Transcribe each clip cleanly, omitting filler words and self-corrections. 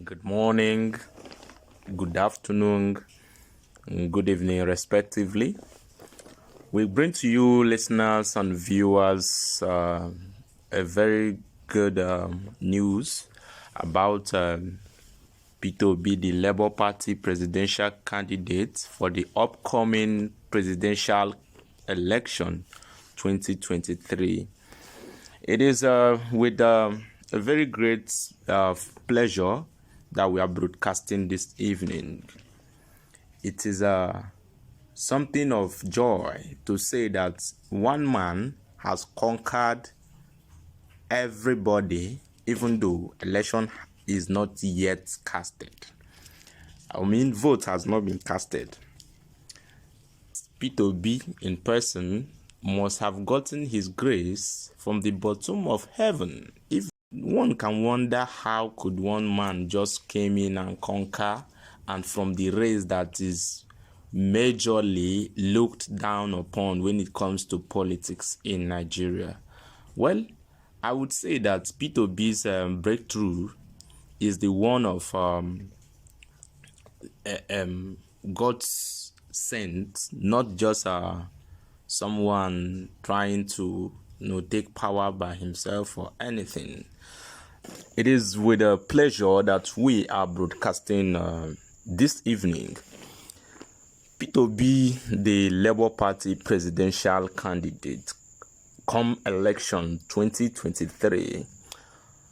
Good morning, good afternoon, and good evening, respectively. We bring to you, listeners and viewers, a very good news about Peter Obi, the Labour Party presidential candidate for the upcoming presidential election 2023. It is with a very great pleasure that we are broadcasting this evening. It is something of joy to say that one man has conquered everybody, even though election is not yet casted. Vote has not been casted. Peter Obi in person must have gotten his grace from the bottom of heaven. If one can wonder how could one man just came in and conquer, and from the race that is majorly looked down upon when it comes to politics in Nigeria. Well, I would say that Peter Obi's breakthrough is the one of God's sent, not just someone trying to take power by himself or anything. It is with a pleasure that we are broadcasting this evening. Peter Obi, the Labour Party presidential candidate come election 2023,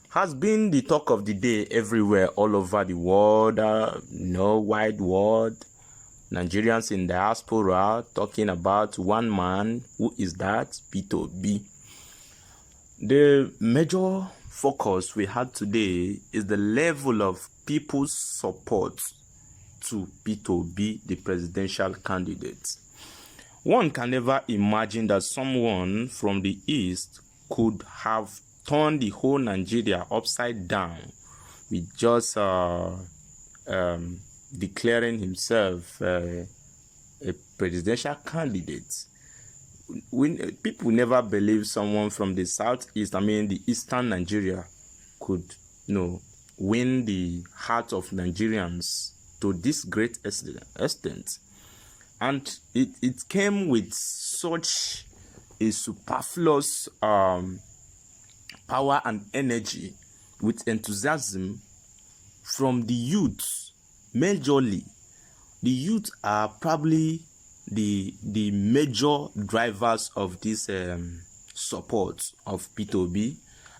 has been the talk of the day everywhere, all over the world, wide world. Nigerians in diaspora talking about one man. Who is that? Peter Obi. The major focus we had today is the level of people's support to Peter Obi, the presidential candidate. One can never imagine that someone from the East could have turned the whole Nigeria upside down with just declaring himself a presidential candidate. People never believe someone from the southeast, the eastern Nigeria, could win the heart of Nigerians to this great extent. And it came with such a superfluous power and energy, with enthusiasm from the youth. Majorly, the youth are probably the major drivers of this support of Peter Obi.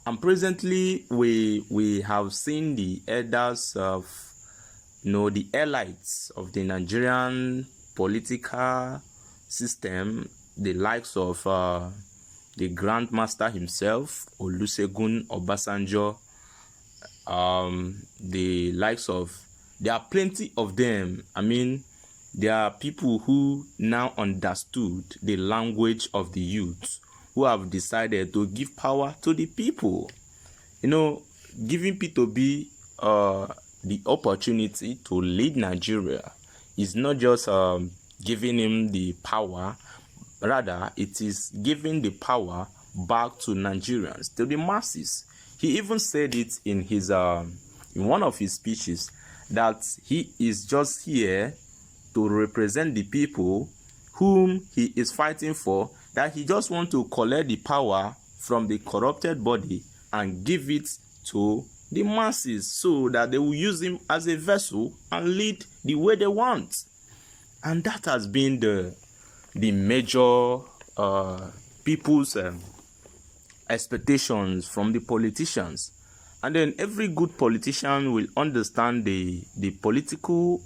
And presently, we have seen the elders of the elites of the Nigerian political system, the likes of the Grandmaster himself, Olusegun Obasanjo, the likes of, there are plenty of them. There are people who now understood the language of the youth, who have decided to give power to the people. Giving Peter Obi the opportunity to lead Nigeria is not just giving him the power, rather it is giving the power back to Nigerians, to the masses. He even said it in his in one of his speeches, that he is just here to represent the people whom he is fighting for, that he just wants to collect the power from the corrupted body and give it to the masses so that they will use him as a vessel and lead the way they want. And that has been the major people's expectations from the politicians. And then every good politician will understand the political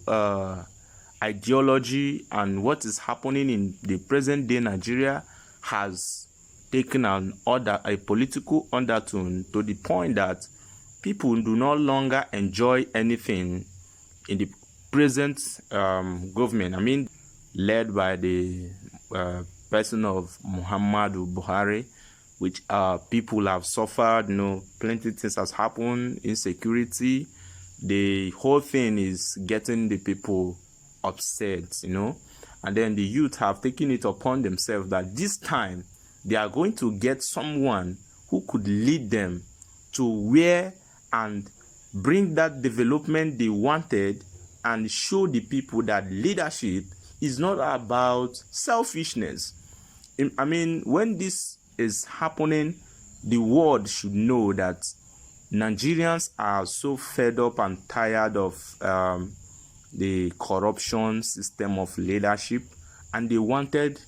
ideology, and what is happening in the present day Nigeria has taken a political undertone, to the point that people do no longer enjoy anything in the present government. Led by the person of Muhammadu Buhari, which people have suffered. Plenty things has happened, insecurity. The whole thing is getting the people upset, and then the youth have taken it upon themselves that this time they are going to get someone who could lead them to where and bring that development they wanted, and show the people that leadership is not about selfishness. I mean, when this is happening, the world should know that Nigerians are so fed up and tired of the corruption system of leadership, and they wanted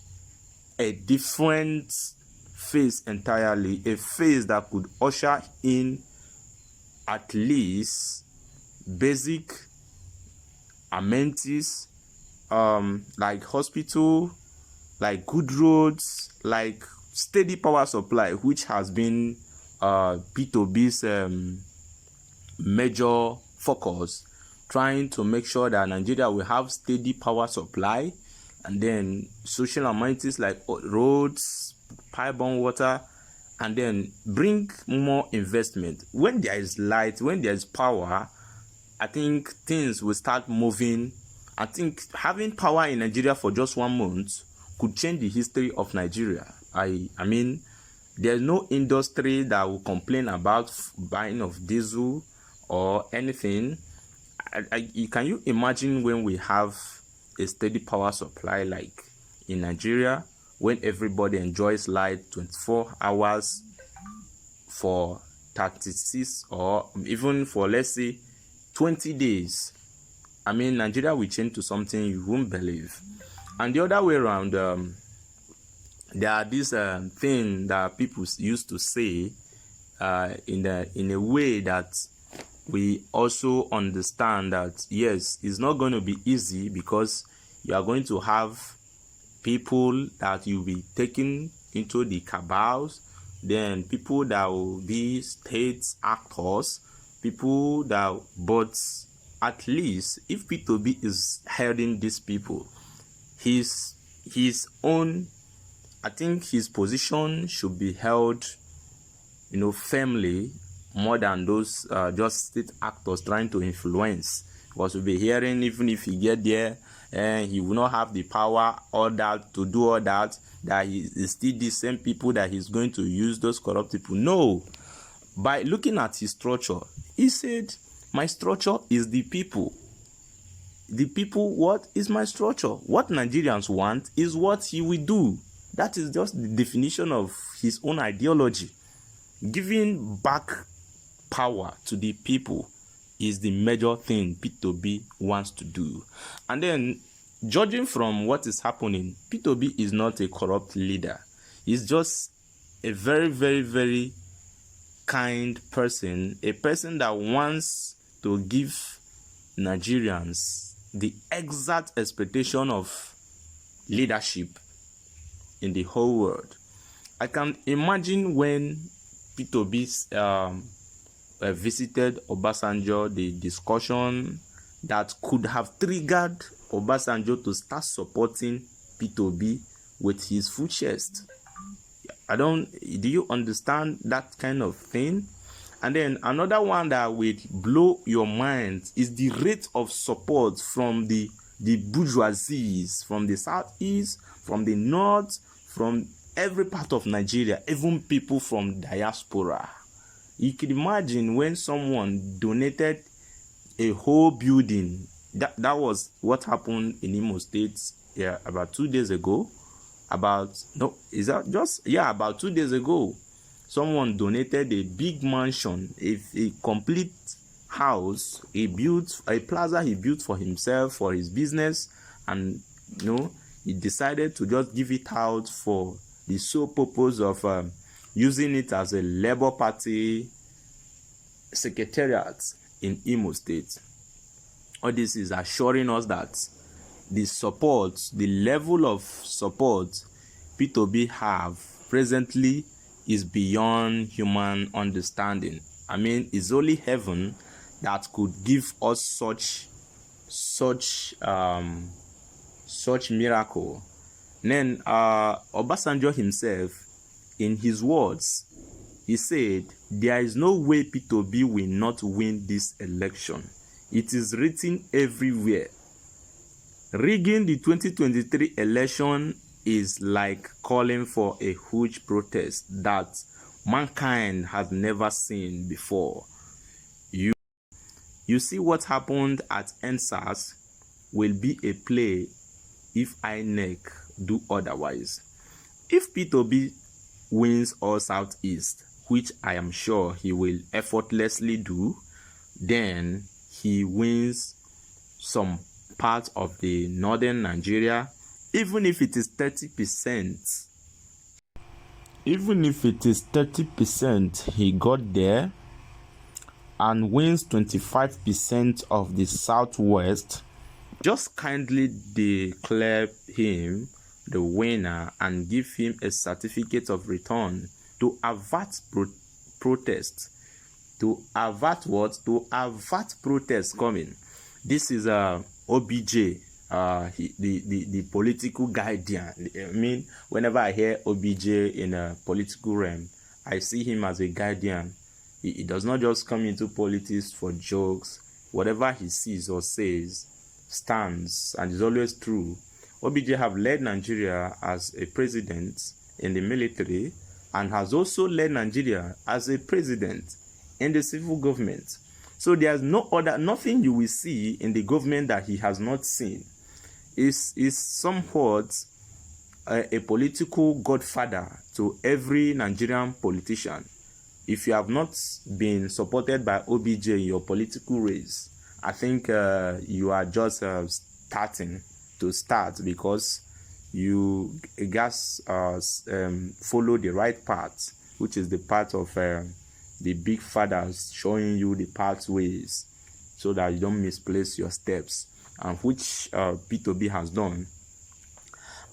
a different phase entirely, a phase that could usher in at least basic amenities, like hospital, like good roads, like steady power supply, which has been Peter Obi's major focus, trying to make sure that Nigeria will have steady power supply, and then social amenities like roads, pipe-borne water, and then bring more investment. When there is light, when there is power, I think things will start moving. I think having power in Nigeria for just 1 month could change the history of Nigeria. I mean, there's no industry that will complain about buying of diesel or anything. Can you imagine when we have a steady power supply like in Nigeria, when everybody enjoys light 24 hours for 36 or even for, let's say, 20 days? I mean, Nigeria will change to something you won't believe. And the other way around, there are this thing that people used to say in a way that we also understand that, yes, it's not going to be easy, because you are going to have people that you'll be taking into the cabals, then people that will be state actors, people that, but at least if Peter Obi is heading these people, his own, I think his position should be held, firmly, more than those just state actors trying to influence. Because we'll be hearing, even if he get there, he will not have the power, all that, to do all that, that he is still the same people that he's going to use, those corrupt people. No. By looking at his structure, he said, my structure is the people. The people, what is my structure? What Nigerians want is what he will do. That is just the definition of his own ideology. Giving back power to the people is the major thing Peter Obi wants to do. And then, judging from what is happening, Peter Obi is not a corrupt leader. He's just a very, very, very kind person, a person that wants to give Nigerians the exact expectation of leadership in the whole world. I can imagine when Peter Obi visited Obasanjo, the discussion that could have triggered Obasanjo to start supporting Peter Obi with his full chest. Do you understand that kind of thing? And then another one that will blow your mind is the rate of support from the bourgeoisies, from the southeast, from the north, from every part of Nigeria, even people from diaspora. You can imagine when someone donated a whole building. That was what happened in Imo State about 2 days ago. About 2 days ago. Someone donated a big mansion, a complete house. He built a plaza he built for himself, for his business, and he decided to just give it out for the sole purpose of using it as a Labour Party secretariat in Imo State. All this is assuring us that the level of support Peter Obi have presently is beyond human understanding. I mean, it's only heaven that could give us such miracle. Then Obasanjo himself, in his words, he said, there is no way Peter Obi will not win this election. It is written everywhere. Rigging the 2023 election is like calling for a huge protest that mankind has never seen before. You see what happened at NSAS will be a play if INEC do otherwise. If Peter Obi wins all Southeast, which I am sure he will effortlessly do, then he wins some part of the northern Nigeria, even if it is 30%. Even if it is 30%, he got there and wins 25% of the Southwest. Just kindly declare him the winner and give him a certificate of return to avert protest. To avert what? To avert protest coming. This is OBJ, the political guardian. I mean, whenever I hear OBJ in a political realm, I see him as a guardian. He does not just come into politics for jokes. Whatever he sees or says stands and is always true. OBJ have led Nigeria as a president in the military and has also led Nigeria as a president in the civil government. So there's nothing you will see in the government that he has not seen. Is somewhat a political godfather to every Nigerian politician. If you have not been supported by OBJ in your political race, I think you are just starting because you guys follow the right path, which is the path of the big fathers showing you the pathways so that you don't misplace your steps, and which Peter Obi has done.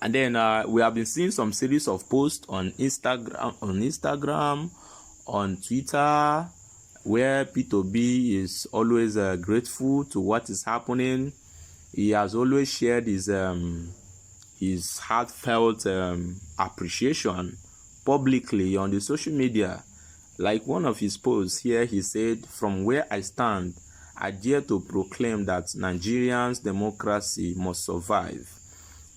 And then we have been seeing some series of posts on Instagram, on Twitter, where Peter Obi is always grateful to what is happening. He has always shared his heartfelt appreciation publicly on the social media. Like one of his posts here, he said, "From where I stand, I dare to proclaim that Nigerians' democracy must survive.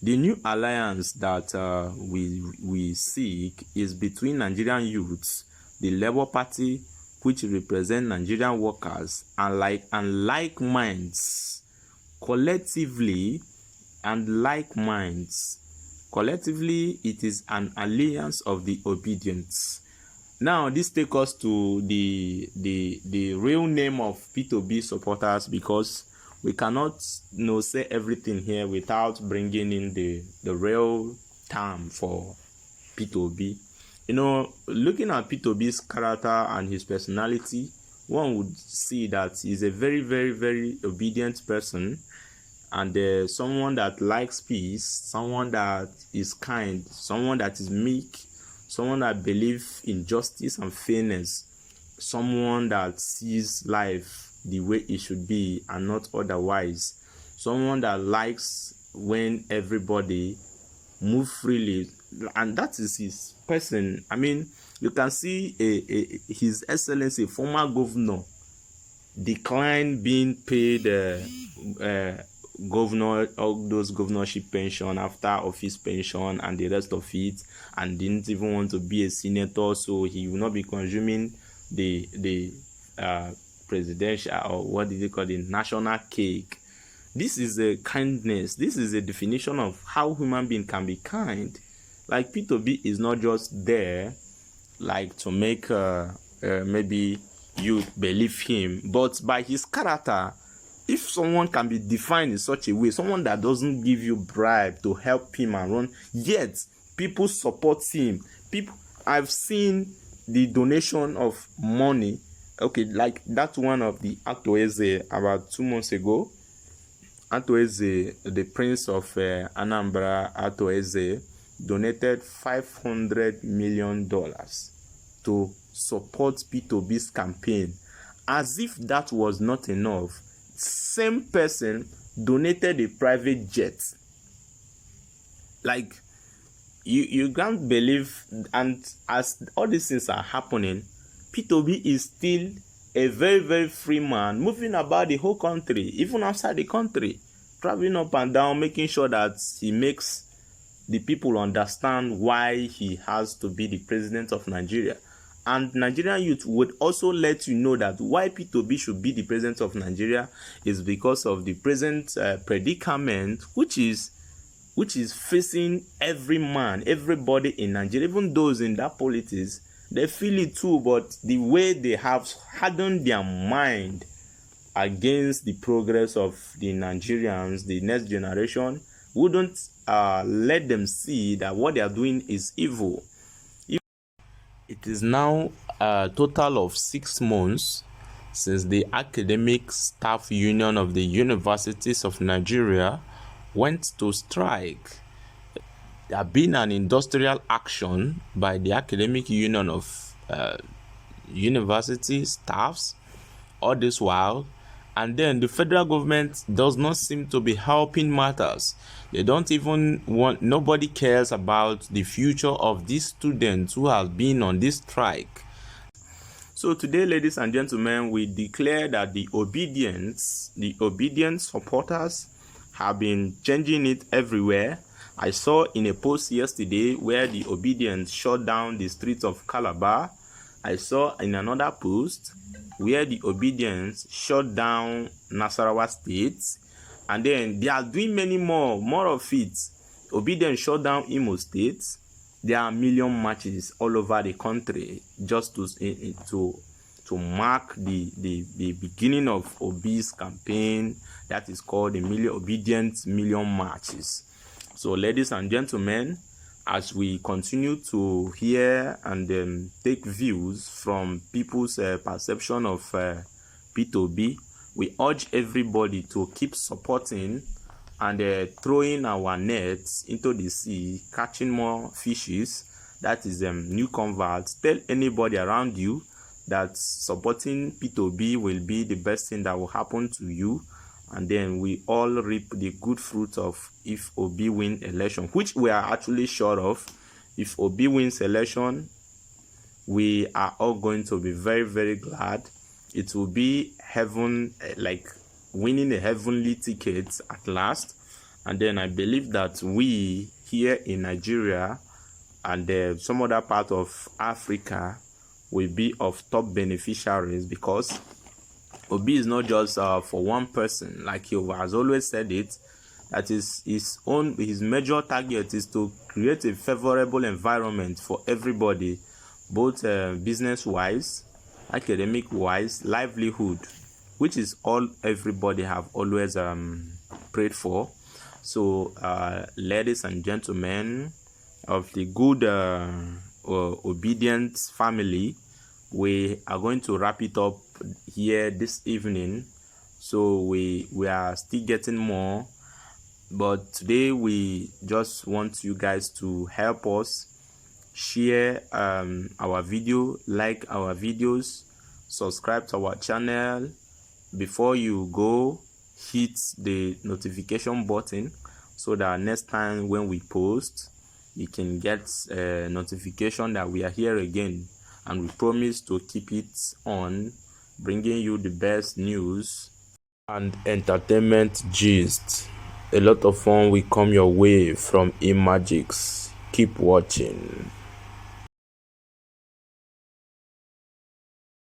The new alliance that we seek is between Nigerian youths, the Labour Party, which represent Nigerian workers, and like minds, collectively, Collectively, it is an alliance of the Obidient." Now, this takes us to the real name of Peter Obi supporters, because we cannot say everything here without bringing in the real term for Peter Obi. Looking at Peter Obi's character and his personality, one would see that he's a very, very, very obedient person, and someone that likes peace, someone that is kind, someone that is meek, someone that believes in justice and fairness, someone that sees life the way it should be and not otherwise, someone that likes when everybody move freely, and that is his person. I mean, you can see His Excellency, former governor, decline being paid governor, all those governorship pension, after office pension and the rest of it, and didn't even want to be a senator, so he will not be consuming the presidential, or what did they call it, national cake. This is a kindness. This is a definition of how human being can be kind. Like, Peter Obi is not just there like to make maybe you believe him, but by his character. If someone can be defined in such a way, someone that doesn't give you bribe to help him and run, yet people support him. I've seen the donation of money. Okay, like that one of the Atoeze about 2 months ago. Atoeze, the Prince of Anambra, Atoeze, donated $500 million to support Peter Obi's campaign. As if that was not enough, same person donated a private jet. Like, you can't believe. And as all these things are happening, Peter Obi is still a very, very free man, moving about the whole country, even outside the country, traveling up and down, making sure that he makes the people understand why he has to be the president of Nigeria. And Nigerian youth would also let you know that why Peter Obi should be the president of Nigeria is because of the present predicament which is facing every man, everybody in Nigeria, even those in that politics. They feel it too, but the way they have hardened their mind against the progress of the Nigerians, the next generation, wouldn't let them see that what they are doing is evil. It is now a total of 6 months since the Academic Staff Union of the Universities of Nigeria went to strike. There have been an industrial action by the Academic Union of University staffs all this while, and then the federal government does not seem to be helping matters. They don't even want, nobody cares about the future of these students who have been on this strike. So today, ladies and gentlemen, we declare that the Obidient supporters have been changing it everywhere. I saw in a post yesterday where the Obidient shut down the streets of Calabar. I saw in another post where the Obidient shut down Nasarawa State, and then they are doing many more of it. Obidient shut down Imo State. There are million marches all over the country just to mark the beginning of Obi's campaign that is called the Obidient Million Marches. So, ladies and gentlemen, as we continue to hear and take views from people's perception of Peter Obi, we urge everybody to keep supporting and throwing our nets into the sea, catching more fishes. That is new converts. Tell anybody around you that supporting Peter Obi will be the best thing that will happen to you, and then we all reap the good fruit of if Obi win election, which we are actually sure of. If Obi wins election, we are all going to be very, very glad. It will be heaven, like winning a heavenly ticket at last. And then I believe that we here in Nigeria and some other part of Africa will be of top beneficiaries, because Obi is not just for one person, like he has always said it. That is his major target is to create a favorable environment for everybody, both business-wise, academic-wise, livelihood, which is all everybody have always prayed for. So, ladies and gentlemen of the good Obidient family, we are going to wrap it up here this evening. So we are still getting more, but today we just want you guys to help us share our video, like our videos, subscribe to our channel. Before you go, hit the notification button so that next time when we post, you can get a notification that we are here again. And we promise to keep it on, bringing you the best news and entertainment gist. A lot of fun will come your way from e-Magix. Keep watching.